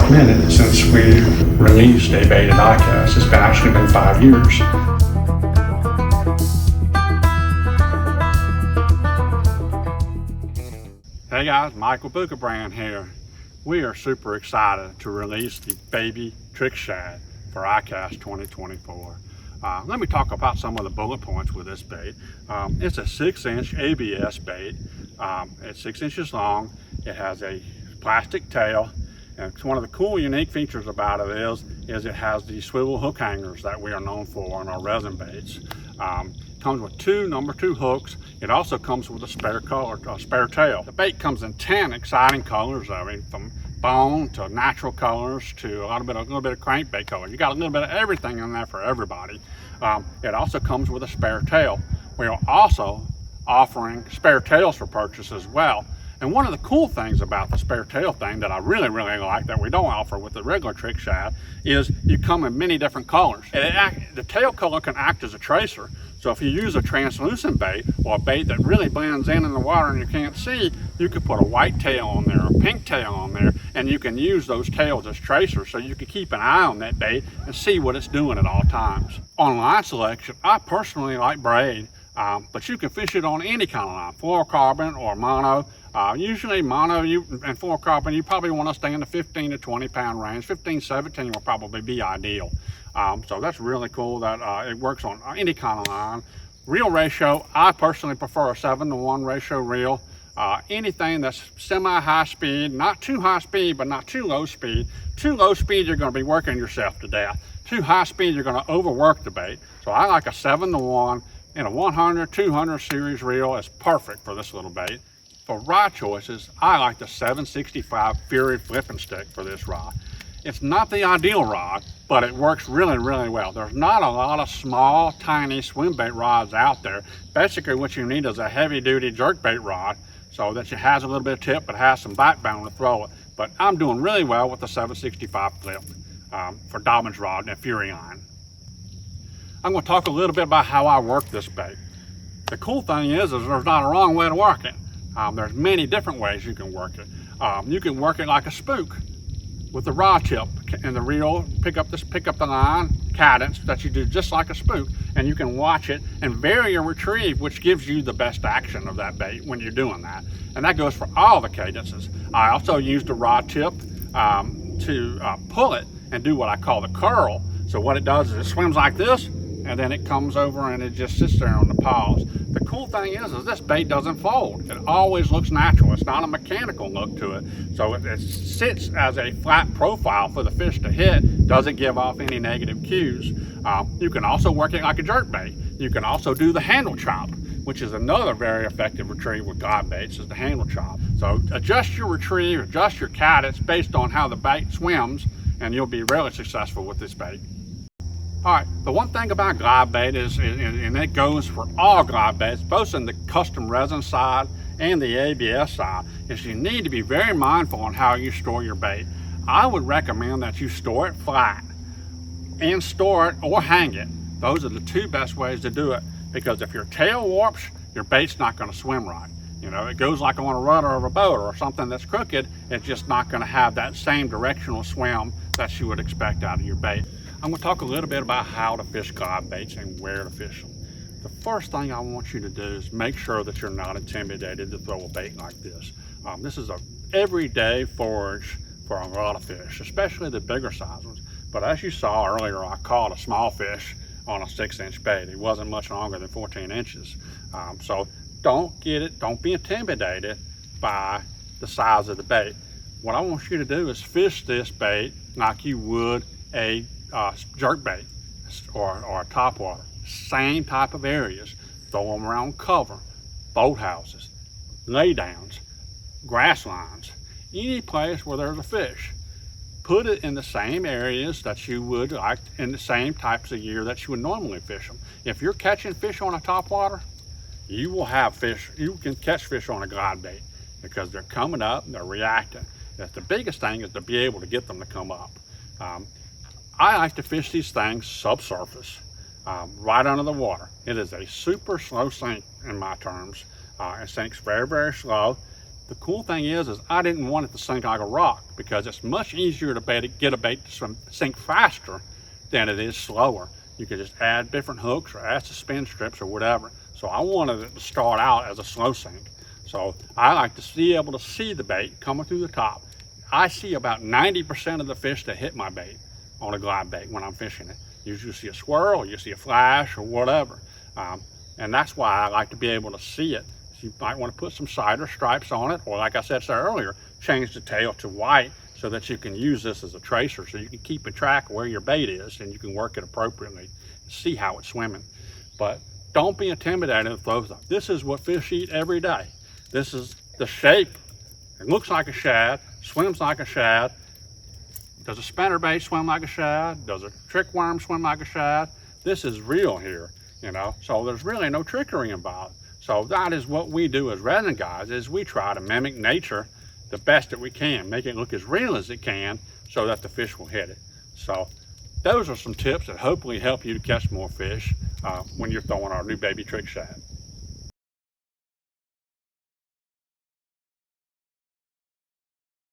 minute since we released a bait at ICAST. It's actually been 5 years. Hey guys, Michael BUCCA brand here. We are super excited to release the baby trick shad for ICAST 2024. Let me talk about some of the bullet points with this bait. It's a 6-inch ABS bait. It's 6 inches long. It has a plastic tail. And one of the cool, unique features about it is it has the swivel hook hangers that we are known for in our resin baits. Comes with two number 2 hooks. It also comes with a spare tail. The bait comes in 10 exciting colors. I mean, from bone to natural colors to a little bit of crankbait color. You got a little bit of everything in there for everybody. It also comes with a spare tail. We are also offering spare tails for purchase as well. And one of the cool things about the spare tail thing that I really like that we don't offer with the regular trick shad is you come in many different colors. The tail color can act as a tracer. So if you use a translucent bait or a bait that really blends in the water and you can't see, you could put a white tail on there or a pink tail on there, and you can use those tails as tracers so you can keep an eye on that bait and see what it's doing at all times. On line selection, I personally like braid, but you can fish it on any kind of line, fluorocarbon or mono. Usually mono and fluorocarbon, you probably want to stay in the 15 to 20 pound range. 15, 17 will probably be ideal. So that's really cool that it works on any kind of line. Reel ratio, I personally prefer a 7-to-1 ratio reel. Anything that's semi-high speed, not too high speed, but not too low speed. Too low speed, you're going to be working yourself to death. Too high speed, you're going to overwork the bait. So I like a 7-to-1 in a 100, 200 series reel. Is perfect for this little bait. For rod choices, I like the 765 Fury flipping stick for this rod. It's not the ideal rod, but it works really well. There's not a lot of small, tiny swim bait rods out there. Basically what you need is a heavy duty jerk bait rod so that it has a little bit of tip but has some backbone to throw it. But I'm doing really well with the 765 flip for Dobbins rod and Fury iron. I'm going to talk a little bit about how I work this bait. The cool thing is there's not a wrong way to work it. There's many different ways you can work it. You can work it like a spook with the rod tip and the reel, pick up the line cadence that you do just like a spook, and you can watch it and vary your retrieve, which gives you the best action of that bait when you're doing that. And that goes for all the cadences. I also use the rod tip to pull it and do what I call the curl. So what it does is it swims like this, and then it comes over and it just sits there on the paws. The cool thing is this bait doesn't fold. It always looks natural. It's not a mechanical look to it. So it sits as a flat profile for the fish to hit, doesn't give off any negative cues. You can also work it like a jerk bait. You can also do the handle chop, which is another very effective retrieve with glide baits, is the handle chop. So adjust your retrieve, adjust your cadence based on how the bait swims, and you'll be really successful with this bait. All right, the one thing about glide bait is, and it goes for all glide baits, both in the custom resin side and the ABS side, is you need to be very mindful on how you store your bait. I would recommend that you store it flat and store it or hang it. Those are the two best ways to do it, because if your tail warps, your bait's not going to swim right. You know, it goes like on a rudder of a boat or something that's crooked, it's just not going to have that same directional swim that you would expect out of your bait. I'm going to talk a little bit about how to fish glide baits and where to fish them. The first thing I want you to do is make sure that you're not intimidated to throw a bait like this. This is a everyday forage for a lot of fish, especially the bigger size ones. But as you saw earlier, I caught a small fish on a 6-inch bait. It wasn't much longer than 14 inches. So don't be intimidated by the size of the bait. What I want you to do is fish this bait like you would a jerk bait or a topwater. Same type of areas. Throw them around cover, boathouses, laydowns, grass lines, any place where there's a fish. Put it in the same areas that you would like, in the same types of gear that you would normally fish them. If you're catching fish on a topwater, you will have fish, you can catch fish on a glide bait because they're coming up, they're reacting. That's the biggest thing, is to be able to get them to come up. I like to fish these things subsurface, right under the water. It is a super slow sink in my terms. It sinks very slow. the cool thing is I didn't want it to sink like a rock, because it's much easier to get a bait to sink faster than it is slower. You can just add different hooks or add suspend strips or whatever. So I wanted it to start out as a slow sink. So I like to be able to see the bait coming through the top. I see about 90% of the fish that hit my bait on a glide bait when I'm fishing it. Usually you see a swirl, you see a flash or whatever. And that's why I like to be able to see it. So you might want to put some cider stripes on it, or like I said earlier, change the tail to white so that you can use this as a tracer, so you can keep a track of where your bait is and you can work it appropriately and see how it's swimming. But don't be intimidated if it throws up. This is what fish eat every day. This is the shape. It looks like a shad, swims like a shad. Does a spinnerbait swim like a shad? Does a trick worm swim like a shad? This is real here, you know, so there's really no trickery involved. So that is what we do as resident guys, is we try to mimic nature the best that we can, make it look as real as it can so that the fish will hit it. So those are some tips that hopefully help you to catch more fish when you're throwing our new baby trick shad.